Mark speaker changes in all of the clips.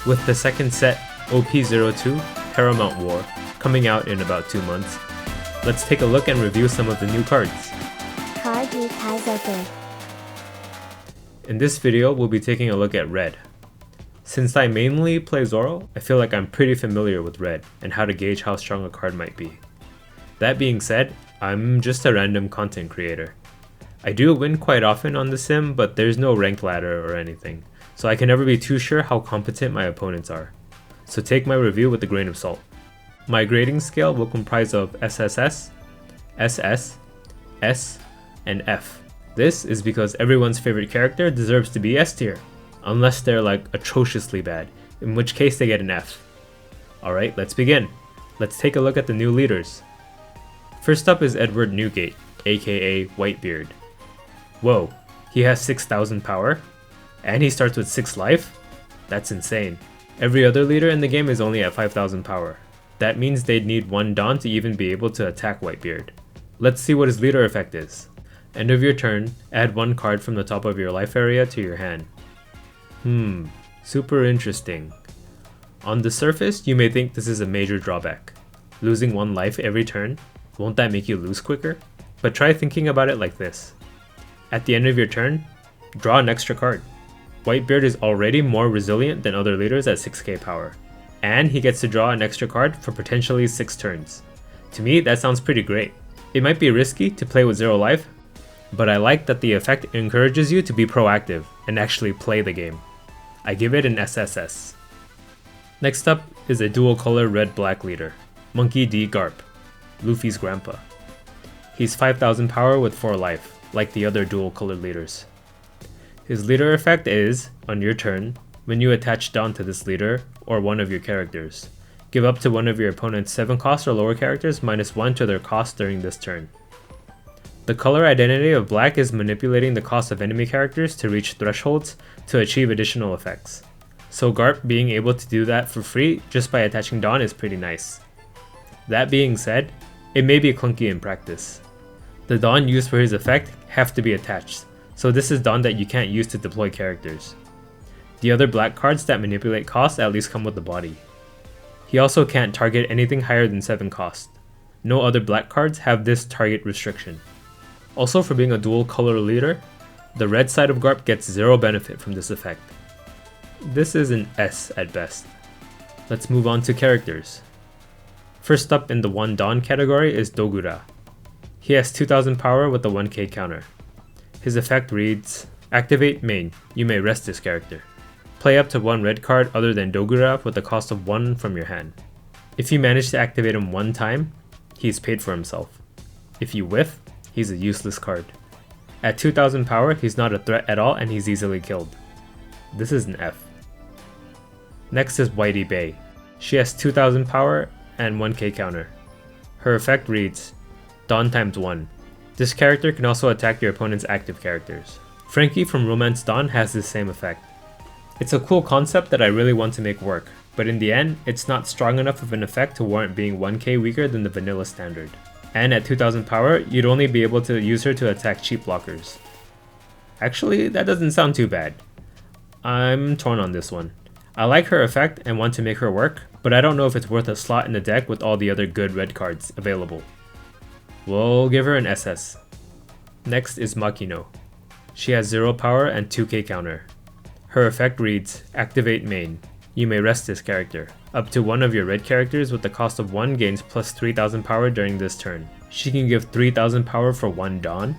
Speaker 1: With the second set, OP02, Paramount War, coming out in about 2 months, let's take a look and review some of the new cards.
Speaker 2: Card Recazator.
Speaker 1: In this video, we'll be taking a look at Red. Since I mainly play Zoro, I feel like I'm pretty familiar with Red and how to gauge how strong a card might be. That being said, I'm just a random content creator. I do win quite often on the sim, but there's no ranked ladder or anything, so I can never be too sure how competent my opponents are. So take my review with a grain of salt. My grading scale will comprise of SSS, SS, S, and F. This is because everyone's favorite character deserves to be S tier, unless they're like atrociously bad, in which case they get an F. Alright, let's begin. Let's take a look at the new leaders. First up is Edward Newgate, aka Whitebeard. Whoa, he has 6,000 power? And he starts with 6 life? That's insane. Every other leader in the game is only at 5,000 power. That means they'd need 1 Dawn to even be able to attack Whitebeard. Let's see what his leader effect is. End of your turn, add 1 card from the top of your life area to your hand. Super interesting. On the surface, you may think this is a major drawback. Losing 1 life every turn, won't that make you lose quicker? But try thinking about it like this. At the end of your turn, draw an extra card. Whitebeard is already more resilient than other leaders at 6k power, and he gets to draw an extra card for potentially 6 turns. To me, that sounds pretty great. It might be risky to play with 0 life, but I like that the effect encourages you to be proactive and actually play the game. I give it an SSS. Next up is a dual color red-black leader, Monkey D. Garp, Luffy's grandpa. He's 5,000 power with 4 life, like the other dual colored leaders. His leader effect is, on your turn, when you attach Dawn to this leader, or one of your characters, give up to one of your opponent's 7 cost or lower characters -1 to their cost during this turn. The color identity of black is manipulating the cost of enemy characters to reach thresholds to achieve additional effects. So Garp being able to do that for free just by attaching Dawn is pretty nice. That being said, it may be clunky in practice. The Dawn used for his effect have to be attached, so this is Dawn that you can't use to deploy characters. The other black cards that manipulate cost at least come with the body. He also can't target anything higher than 7 cost. No other black cards have this target restriction. Also, for being a dual color leader, the red side of Garp gets 0 benefit from this effect. This is an S at best. Let's move on to characters. First up in the 1 Dawn category is Dogura. He has 2,000 power with a 1k counter. His effect reads, activate main, you may rest this character. Play up to 1 red card other than Dogura with a cost of 1 from your hand. If you manage to activate him 1 time, he's paid for himself. If you whiff, he's a useless card. At 2,000 power, he's not a threat at all and he's easily killed. This is an F. Next is Whitey Bay. She has 2,000 power and 1k counter. Her effect reads, Dawn times 1. This character can also attack your opponent's active characters. Frankie from Romance Dawn has this same effect. It's a cool concept that I really want to make work, but in the end, it's not strong enough of an effect to warrant being 1k weaker than the vanilla standard. And at 2,000 power, you'd only be able to use her to attack cheap blockers. Actually, that doesn't sound too bad. I'm torn on this one. I like her effect and want to make her work, but I don't know if it's worth a slot in the deck with all the other good red cards available. We'll give her an SS. Next is Makino. She has 0 power and 2k counter. Her effect reads, activate main. You may rest this character. Up to 1 of your red characters with the cost of 1 gains plus 3,000 power during this turn. She can give 3,000 power for 1 Dawn?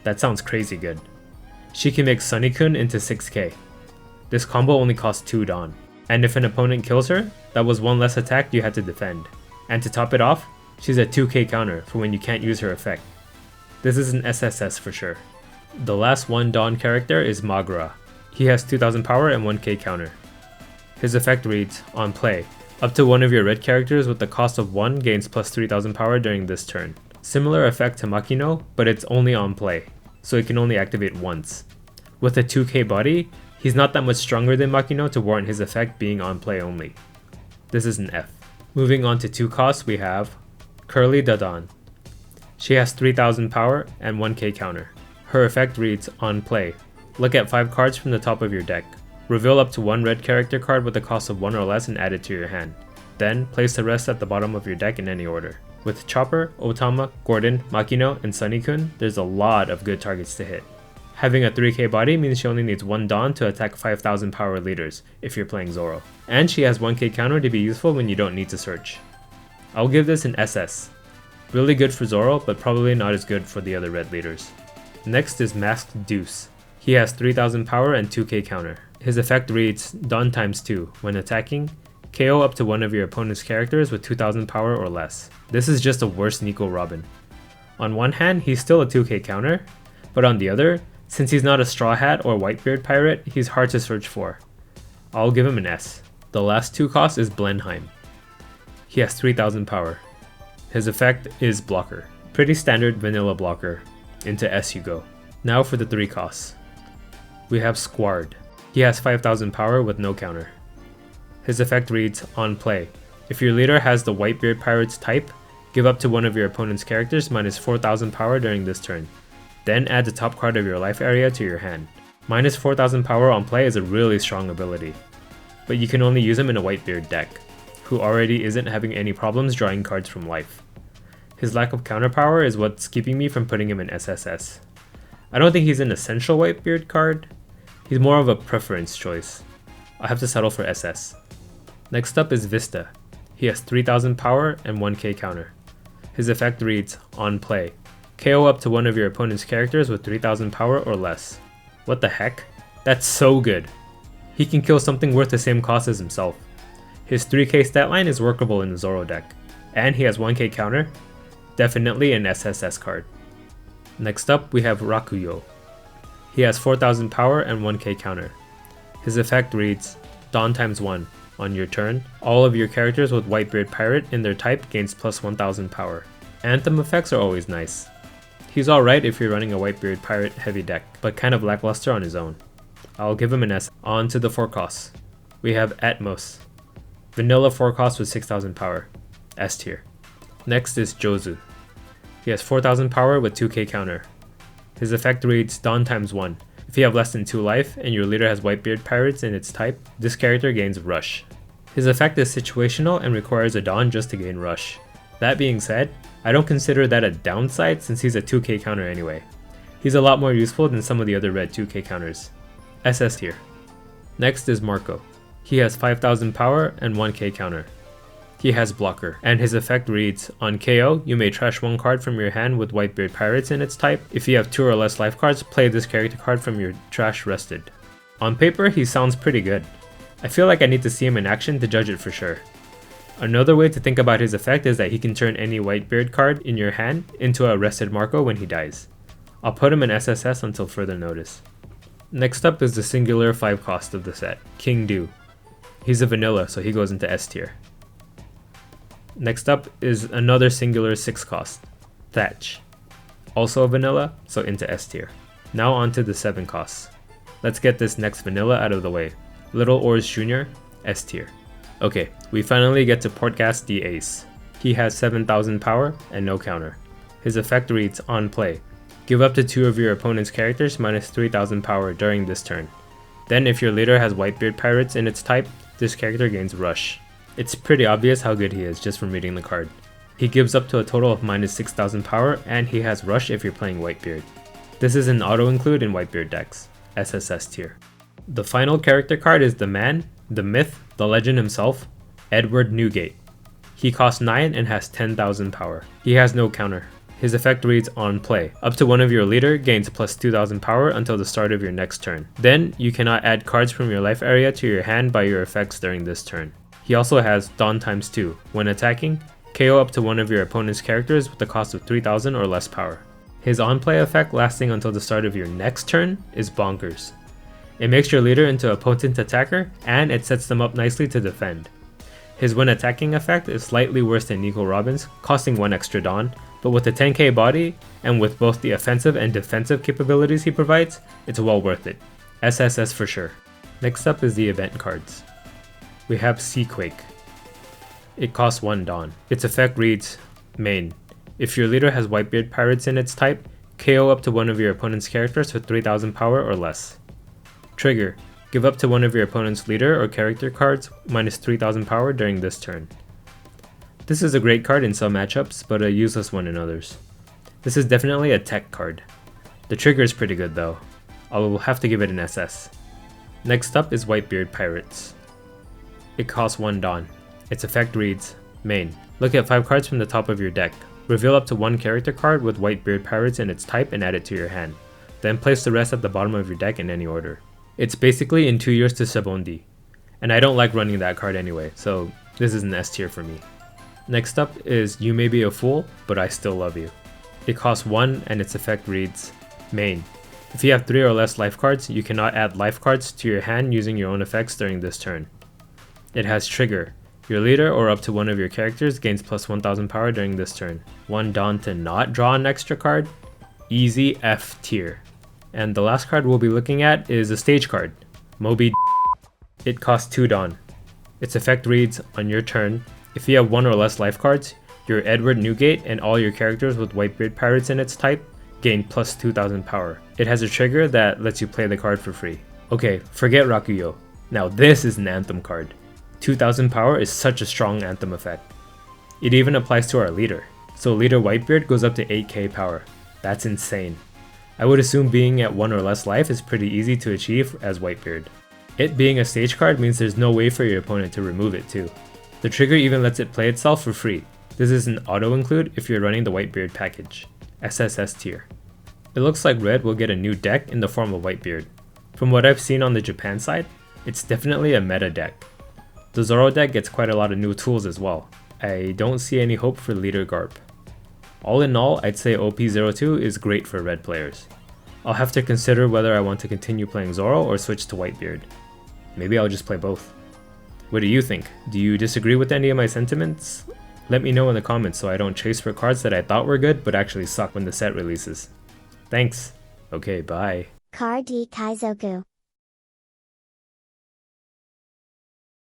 Speaker 1: That sounds crazy good. She can make Sunny-kun into 6k. This combo only costs 2 Dawn. And if an opponent kills her, that was 1 less attack you had to defend. And to top it off, she's a 2k counter for when you can't use her effect. This is an SSS for sure. The last 1 Dawn character is Magura. He has 2,000 power and 1k counter. His effect reads, on play, up to 1 of your red characters with the cost of 1 gains plus 3,000 power during this turn. Similar effect to Makino, but it's only on play, so it can only activate once. With a 2k body, he's not that much stronger than Makino to warrant his effect being on play only. This is an F. Moving on to 2 costs, we have Curly Dadan. She has 3,000 power and 1k counter. Her effect reads, on play, look at 5 cards from the top of your deck. Reveal up to one red character card with a cost of 1 or less and add it to your hand. Then, place the rest at the bottom of your deck in any order. With Chopper, Otama, Gordon, Makino, and Sunny-kun, there's a lot of good targets to hit. Having a 3k body means she only needs 1 Dawn to attack 5000 power leaders if you're playing Zoro. And she has 1k counter to be useful when you don't need to search. I'll give this an SS. Really good for Zoro, but probably not as good for the other red leaders. Next is Masked Deuce. He has 3000 power and 2k counter. His effect reads Dawn times 2. When attacking, KO up to one of your opponent's characters with 2000 power or less. This is just a worse Nico Robin. On one hand, he's still a 2k counter, but on the other, since he's not a Straw Hat or Whitebeard pirate, he's hard to search for. I'll give him an S. The last 2 costs is Blenheim. He has 3000 power. His effect is Blocker. Pretty standard vanilla blocker. Into S you go. Now for the 3 costs. We have Squard. He has 5000 power with no counter. His effect reads On play. If your leader has the Whitebeard pirate's type, give up to one of your opponent's characters minus 4000 power during this turn. Then add the top card of your life area to your hand. Minus 4000 power on play is a really strong ability, but you can only use him in a Whitebeard deck, who already isn't having any problems drawing cards from life. His lack of counter power is what's keeping me from putting him in SSS. I don't think he's an essential Whitebeard card, he's more of a preference choice. I'll have to settle for SS. Next up is Vista. He has 3000 power and 1k counter. His effect reads On play. KO up to one of your opponent's characters with 3000 power or less. What the heck? That's so good. He can kill something worth the same cost as himself. His 3k stat line is workable in the Zoro deck, and he has 1k counter. Definitely an SSS card. Next up we have Rakuyo. He has 4000 power and 1k counter. His effect reads Dawn times 1. On your turn, all of your characters with Whitebeard pirate in their type gains plus 1000 power. Anthem effects are always nice. He's alright if you're running a Whitebeard pirate heavy deck, but kind of lackluster on his own. I'll give him an S. On to the 4 costs. We have Atmos. Vanilla 4 costs with 6000 power. S tier. Next is Jozu. He has 4000 power with 2k counter. His effect reads Dawn times 1. If you have less than 2 life and your leader has Whitebeard pirates in its type, this character gains Rush. His effect is situational and requires a Dawn just to gain Rush. That being said, I don't consider that a downside since he's a 2k counter anyway. He's a lot more useful than some of the other red 2k counters. SS tier. Next is Marco. He has 5000 power and 1k counter. He has Blocker, and his effect reads, On KO, you may trash 1 card from your hand with Whitebeard pirates in its type. If you have 2 or less life cards, play this character card from your trash rested. On paper, he sounds pretty good. I feel like I need to see him in action to judge it for sure. Another way to think about his effect is that he can turn any Whitebeard card in your hand into a rested Marco when he dies. I'll put him in SSS until further notice. Next up is the singular 5 cost of the set, King Du. He's a vanilla, so he goes into S tier. Next up is another singular 6 cost, Thatch. Also a vanilla, so into S tier. Now on to the 7 costs. Let's get this next vanilla out of the way. Little Oars Jr., S tier. Okay, we finally get to Portgas the Ace. He has 7000 power and no counter. His effect reads On play. Give up to 2 of your opponent's characters minus 3000 power during this turn. Then if your leader has Whitebeard pirates in its type, this character gains Rush. It's pretty obvious how good he is just from reading the card. He gives up to a total of minus 6000 power and he has Rush if you're playing Whitebeard. This is an auto-include in Whitebeard decks, SSS tier. The final character card is the man, the myth, the legend himself, Edward Newgate. He costs 9 and has 10,000 power. He has no counter. His effect reads On play. Up to one of your leader gains plus 2000 power until the start of your next turn. Then, you cannot add cards from your life area to your hand by your effects during this turn. He also has Dawn times 2. When attacking, KO up to one of your opponent's characters with the cost of 3000 or less power. His on-play effect lasting until the start of your next turn is bonkers. It makes your leader into a potent attacker, and it sets them up nicely to defend. His when attacking effect is slightly worse than Nico Robin's, costing 1 extra Dawn, but with the 10k body, and with both the offensive and defensive capabilities he provides, it's well worth it. SSS for sure. Next up is the event cards. We have Seaquake. It costs 1 Dawn. Its effect reads, Main. If your leader has Whitebeard pirates in its type, KO up to one of your opponent's characters with 3000 power or less. Trigger. Give up to one of your opponent's leader or character cards minus 3000 power during this turn. This is a great card in some matchups, but a useless one in others. This is definitely a tech card. The trigger is pretty good though. I will have to give it an SS. Next up is Whitebeard Pirates. It costs 1 Dawn. Its effect reads, Main. Look at 5 cards from the top of your deck. Reveal up to 1 character card with Whitebeard Pirates in its type and add it to your hand. Then place the rest at the bottom of your deck in any order. It's basically in 2 years to Sabondi. And I don't like running that card anyway, so this is an S tier for me. Next up is You May Be a Fool, but I Still Love You. It costs 1 and its effect reads, Main. If you have 3 or less life cards, you cannot add life cards to your hand using your own effects during this turn. It has Trigger. Your leader or up to one of your characters gains plus 1000 power during this turn. 1 Dawn to not draw an extra card? Easy F tier. And the last card we'll be looking at is a stage card, Moby. It costs 2 Dawn. Its effect reads, on your turn, if you have 1 or less life cards, your Edward Newgate and all your characters with Whitebeard Pirates in its type gain plus 2000 power. It has a trigger that lets you play the card for free. Okay, forget Rakuyo. Now this is an Anthem card. 2000 power is such a strong Anthem effect. It even applies to our leader. So leader Whitebeard goes up to 8k power. That's insane. I would assume being at 1 or less life is pretty easy to achieve as Whitebeard. It being a stage card means there's no way for your opponent to remove it too. The trigger even lets it play itself for free. This is an auto include if you're running the Whitebeard package. SSS tier. It looks like red will get a new deck in the form of Whitebeard. From what I've seen on the Japan side, it's definitely a meta deck. The Zoro deck gets quite a lot of new tools as well. I don't see any hope for leader Garp. All in all, I'd say OP02 is great for red players. I'll have to consider whether I want to continue playing Zoro or switch to Whitebeard. Maybe I'll just play both. What do you think? Do you disagree with any of my sentiments? Let me know in the comments so I don't chase for cards that I thought were good but actually suck when the set releases. Thanks. Okay, bye.
Speaker 2: Card D Kaizoku.